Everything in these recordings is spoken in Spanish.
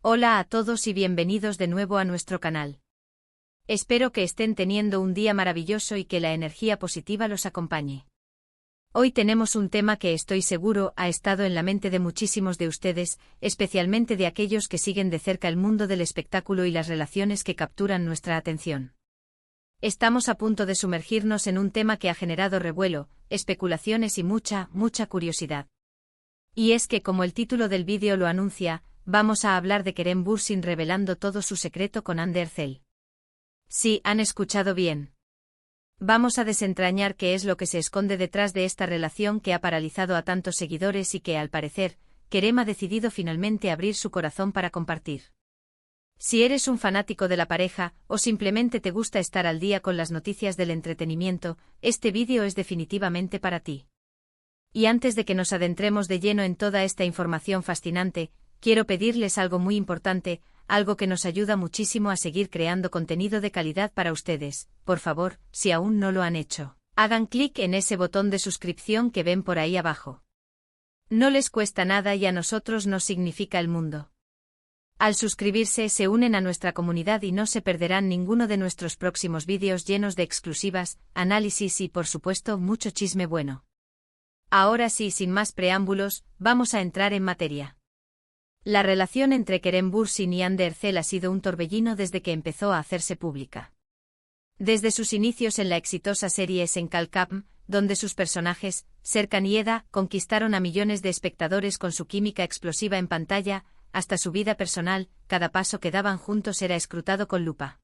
Hola a todos y bienvenidos de nuevo a nuestro canal. Espero que estén teniendo un día maravilloso y que la energía positiva los acompañe. Hoy tenemos un tema que estoy seguro ha estado en la mente de muchísimos de ustedes, especialmente de aquellos que siguen de cerca el mundo del espectáculo y las relaciones que capturan nuestra atención. Estamos a punto de sumergirnos en un tema que ha generado revuelo, especulaciones y mucha curiosidad. Y es que, como el título del vídeo lo anuncia, vamos a hablar de Kerem Bürsin revelando todo su secreto con Hande Erçel. Sí, han escuchado bien. Vamos a desentrañar qué es lo que se esconde detrás de esta relación que ha paralizado a tantos seguidores y que, al parecer, Kerem ha decidido finalmente abrir su corazón para compartir. Si eres un fanático de la pareja, o simplemente te gusta estar al día con las noticias del entretenimiento, este vídeo es definitivamente para ti. Y antes de que nos adentremos de lleno en toda esta información fascinante, quiero pedirles algo muy importante, algo que nos ayuda muchísimo a seguir creando contenido de calidad para ustedes. Por favor, si aún no lo han hecho, hagan clic en ese botón de suscripción que ven por ahí abajo. No les cuesta nada y a nosotros nos significa el mundo. Al suscribirse se unen a nuestra comunidad y no se perderán ninguno de nuestros próximos vídeos llenos de exclusivas, análisis y por supuesto mucho chisme bueno. Ahora sí, sin más preámbulos, vamos a entrar en materia. La relación entre Kerem Bürsin y Hande Erçel ha sido un torbellino desde que empezó a hacerse pública. Desde sus inicios en la exitosa serie Senkalkam, donde sus personajes, Serkan y Eda, conquistaron a millones de espectadores con su química explosiva en pantalla, hasta su vida personal, cada paso que daban juntos era escrutado con lupa.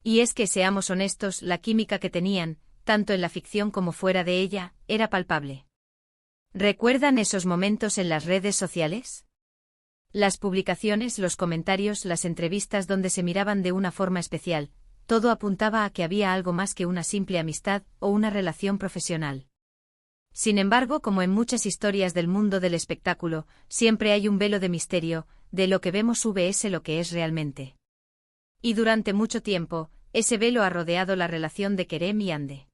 Y es que, seamos honestos, la química que tenían, tanto en la ficción como fuera de ella, era palpable. ¿Recuerdan esos momentos en las redes sociales? Las publicaciones, los comentarios, las entrevistas donde se miraban de una forma especial, todo apuntaba a que había algo más que una simple amistad o una relación profesional. Sin embargo, como en muchas historias del mundo del espectáculo, siempre hay un velo de misterio, de lo que vemos vs lo que es realmente. Y durante mucho tiempo, ese velo ha rodeado la relación de Kerem y Hande.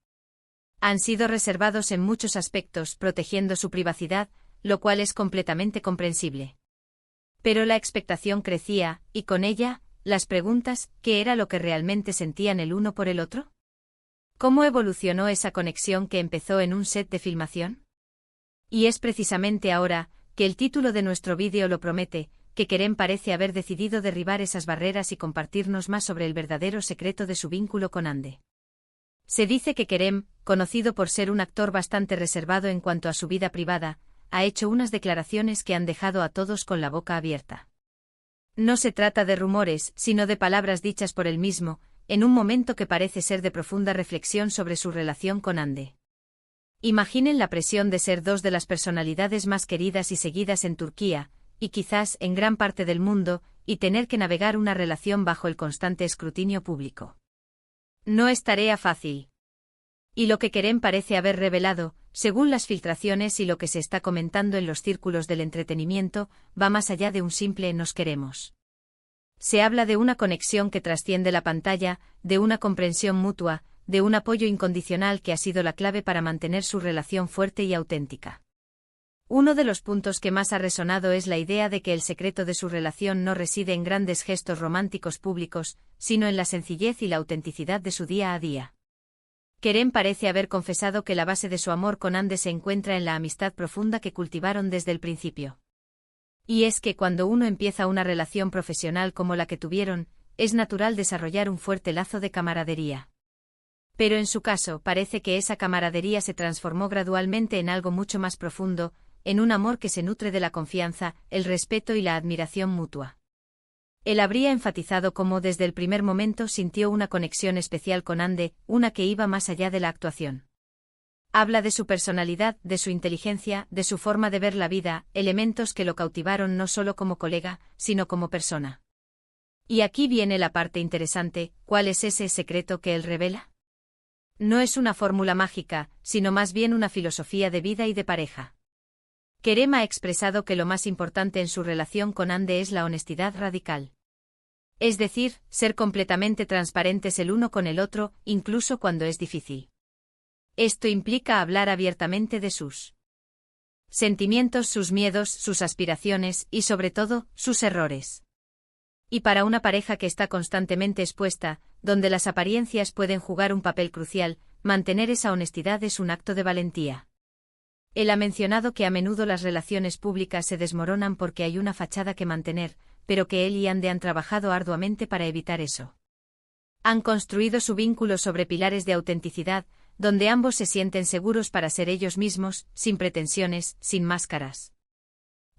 Han sido reservados en muchos aspectos, protegiendo su privacidad, lo cual es completamente comprensible. Pero la expectación crecía, y con ella, las preguntas: ¿qué era lo que realmente sentían el uno por el otro? ¿Cómo evolucionó esa conexión que empezó en un set de filmación? Y es precisamente ahora, que el título de nuestro vídeo lo promete, que Kerem parece haber decidido derribar esas barreras y compartirnos más sobre el verdadero secreto de su vínculo con Hande. Se dice que Kerem, conocido por ser un actor bastante reservado en cuanto a su vida privada, ha hecho unas declaraciones que han dejado a todos con la boca abierta. No se trata de rumores, sino de palabras dichas por él mismo, en un momento que parece ser de profunda reflexión sobre su relación con Hande. Imaginen la presión de ser dos de las personalidades más queridas y seguidas en Turquía, y quizás en gran parte del mundo, y tener que navegar una relación bajo el constante escrutinio público. No es tarea fácil. Y lo que Kerem parece haber revelado, según las filtraciones y lo que se está comentando en los círculos del entretenimiento, va más allá de un simple "nos queremos". Se habla de una conexión que trasciende la pantalla, de una comprensión mutua, de un apoyo incondicional que ha sido la clave para mantener su relación fuerte y auténtica. Uno de los puntos que más ha resonado es la idea de que el secreto de su relación no reside en grandes gestos románticos públicos, sino en la sencillez y la autenticidad de su día a día. Kerem parece haber confesado que la base de su amor con Hande se encuentra en la amistad profunda que cultivaron desde el principio. Y es que cuando uno empieza una relación profesional como la que tuvieron, es natural desarrollar un fuerte lazo de camaradería. Pero en su caso parece que esa camaradería se transformó gradualmente en algo mucho más profundo, en un amor que se nutre de la confianza, el respeto y la admiración mutua. Él habría enfatizado cómo desde el primer momento sintió una conexión especial con Hande, una que iba más allá de la actuación. Habla de su personalidad, de su inteligencia, de su forma de ver la vida, elementos que lo cautivaron no solo como colega, sino como persona. Y aquí viene la parte interesante: ¿cuál es ese secreto que él revela? No es una fórmula mágica, sino más bien una filosofía de vida y de pareja. Kerem ha expresado que lo más importante en su relación con Hande es la honestidad radical. Es decir, ser completamente transparentes el uno con el otro, incluso cuando es difícil. Esto implica hablar abiertamente de sus sentimientos, sus miedos, sus aspiraciones y, sobre todo, sus errores. Y para una pareja que está constantemente expuesta, donde las apariencias pueden jugar un papel crucial, mantener esa honestidad es un acto de valentía. Él ha mencionado que a menudo las relaciones públicas se desmoronan porque hay una fachada que mantener, pero que él y Andy han trabajado arduamente para evitar eso. Han construido su vínculo sobre pilares de autenticidad, donde ambos se sienten seguros para ser ellos mismos, sin pretensiones, sin máscaras.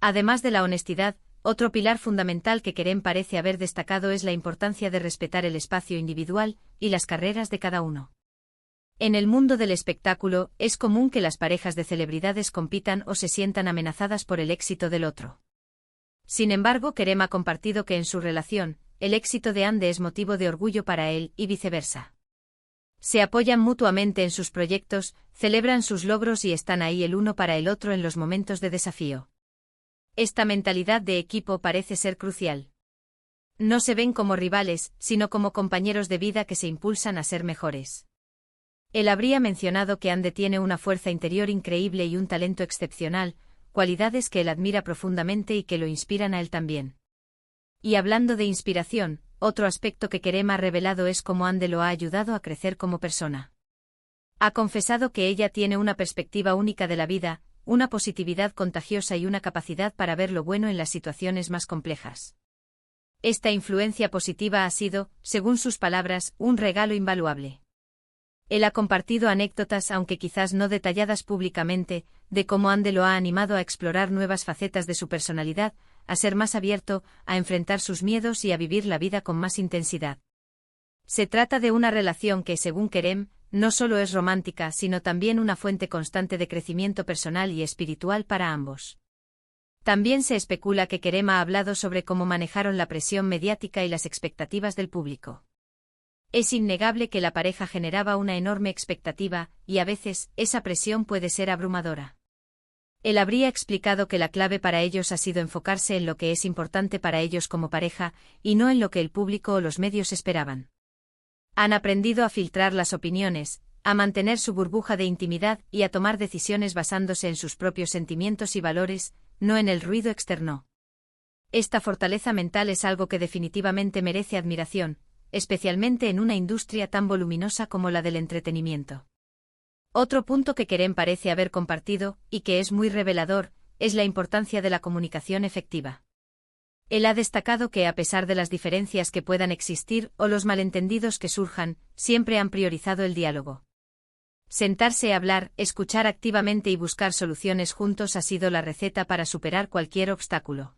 Además de la honestidad, otro pilar fundamental que Kerem parece haber destacado es la importancia de respetar el espacio individual y las carreras de cada uno. En el mundo del espectáculo, es común que las parejas de celebridades compitan o se sientan amenazadas por el éxito del otro. Sin embargo, Kerem ha compartido que en su relación, el éxito de Andy es motivo de orgullo para él y viceversa. Se apoyan mutuamente en sus proyectos, celebran sus logros y están ahí el uno para el otro en los momentos de desafío. Esta mentalidad de equipo parece ser crucial. No se ven como rivales, sino como compañeros de vida que se impulsan a ser mejores. Él habría mencionado que Andy tiene una fuerza interior increíble y un talento excepcional, cualidades que él admira profundamente y que lo inspiran a él también. Y hablando de inspiración, otro aspecto que Kerem ha revelado es cómo Andy lo ha ayudado a crecer como persona. Ha confesado que ella tiene una perspectiva única de la vida, una positividad contagiosa y una capacidad para ver lo bueno en las situaciones más complejas. Esta influencia positiva ha sido, según sus palabras, un regalo invaluable. Él ha compartido anécdotas, aunque quizás no detalladas públicamente, de cómo Andy lo ha animado a explorar nuevas facetas de su personalidad, a ser más abierto, a enfrentar sus miedos y a vivir la vida con más intensidad. Se trata de una relación que, según Kerem, no solo es romántica, sino también una fuente constante de crecimiento personal y espiritual para ambos. También se especula que Kerem ha hablado sobre cómo manejaron la presión mediática y las expectativas del público. Es innegable que la pareja generaba una enorme expectativa, y a veces, esa presión puede ser abrumadora. Él habría explicado que la clave para ellos ha sido enfocarse en lo que es importante para ellos como pareja, y no en lo que el público o los medios esperaban. Han aprendido a filtrar las opiniones, a mantener su burbuja de intimidad y a tomar decisiones basándose en sus propios sentimientos y valores, no en el ruido externo. Esta fortaleza mental es algo que definitivamente merece admiración, especialmente en una industria tan voluminosa como la del entretenimiento. Otro punto que Kerem parece haber compartido, y que es muy revelador, es la importancia de la comunicación efectiva. Él ha destacado que a pesar de las diferencias que puedan existir o los malentendidos que surjan, siempre han priorizado el diálogo. Sentarse a hablar, escuchar activamente y buscar soluciones juntos ha sido la receta para superar cualquier obstáculo.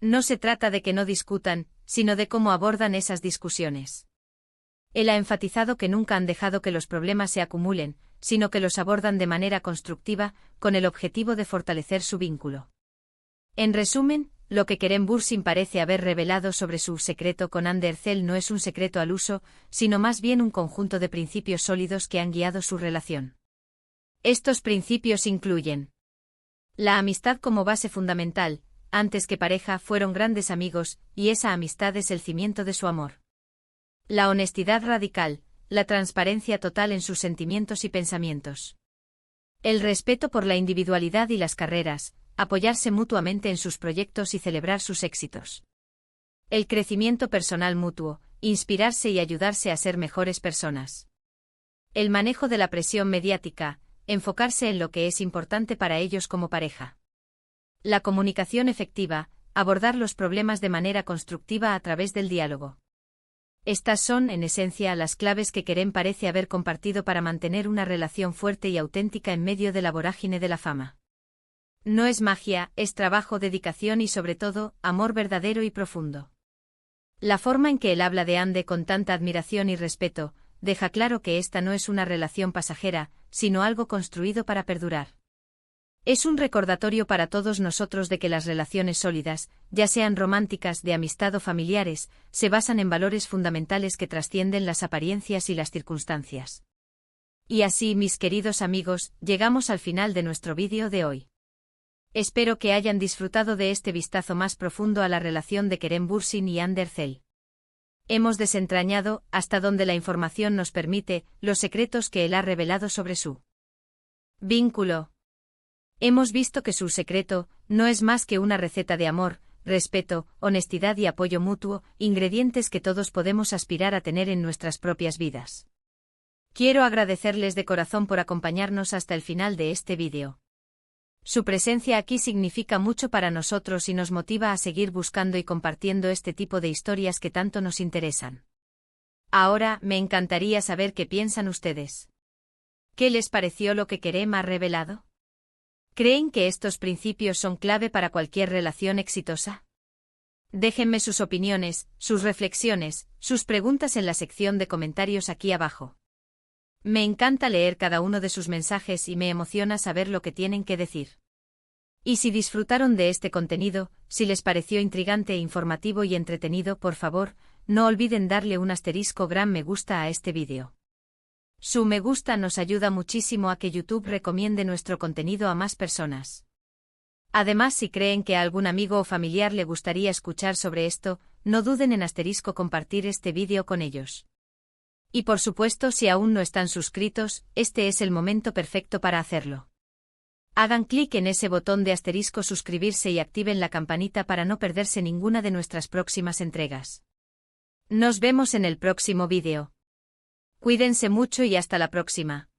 No se trata de que no discutan, sino de cómo abordan esas discusiones. Él ha enfatizado que nunca han dejado que los problemas se acumulen, sino que los abordan de manera constructiva, con el objetivo de fortalecer su vínculo. En resumen, lo que Kerem Bürsin parece haber revelado sobre su secreto con Andy Erçel no es un secreto al uso, sino más bien un conjunto de principios sólidos que han guiado su relación. Estos principios incluyen la amistad como base fundamental. Antes que pareja fueron grandes amigos, y esa amistad es el cimiento de su amor. La honestidad radical, la transparencia total en sus sentimientos y pensamientos. El respeto por la individualidad y las carreras, apoyarse mutuamente en sus proyectos y celebrar sus éxitos. El crecimiento personal mutuo, inspirarse y ayudarse a ser mejores personas. El manejo de la presión mediática, enfocarse en lo que es importante para ellos como pareja. La comunicación efectiva, abordar los problemas de manera constructiva a través del diálogo. Estas son, en esencia, las claves que Kerem parece haber compartido para mantener una relación fuerte y auténtica en medio de la vorágine de la fama. No es magia, es trabajo, dedicación y sobre todo, amor verdadero y profundo. La forma en que él habla de Andy con tanta admiración y respeto, deja claro que esta no es una relación pasajera, sino algo construido para perdurar. Es un recordatorio para todos nosotros de que las relaciones sólidas, ya sean románticas, de amistad o familiares, se basan en valores fundamentales que trascienden las apariencias y las circunstancias. Y así, mis queridos amigos, llegamos al final de nuestro vídeo de hoy. Espero que hayan disfrutado de este vistazo más profundo a la relación de Kerem Bürsin y Andy Erçel. Hemos desentrañado, hasta donde la información nos permite, los secretos que él ha revelado sobre su vínculo. Hemos visto que su secreto no es más que una receta de amor, respeto, honestidad y apoyo mutuo, ingredientes que todos podemos aspirar a tener en nuestras propias vidas. Quiero agradecerles de corazón por acompañarnos hasta el final de este vídeo. Su presencia aquí significa mucho para nosotros y nos motiva a seguir buscando y compartiendo este tipo de historias que tanto nos interesan. Ahora, me encantaría saber qué piensan ustedes. ¿Qué les pareció lo que Kerem ha revelado? ¿Creen que estos principios son clave para cualquier relación exitosa? Déjenme sus opiniones, sus reflexiones, sus preguntas en la sección de comentarios aquí abajo. Me encanta leer cada uno de sus mensajes y me emociona saber lo que tienen que decir. Y si disfrutaron de este contenido, si les pareció intrigante, informativo y entretenido, por favor, no olviden darle un gran me gusta a este vídeo. Su me gusta nos ayuda muchísimo a que YouTube recomiende nuestro contenido a más personas. Además, si creen que a algún amigo o familiar le gustaría escuchar sobre esto, no duden en compartir este vídeo con ellos. Y por supuesto, si aún no están suscritos, este es el momento perfecto para hacerlo. Hagan clic en ese botón de suscribirse y activen la campanita para no perderse ninguna de nuestras próximas entregas. Nos vemos en el próximo vídeo. Cuídense mucho y hasta la próxima.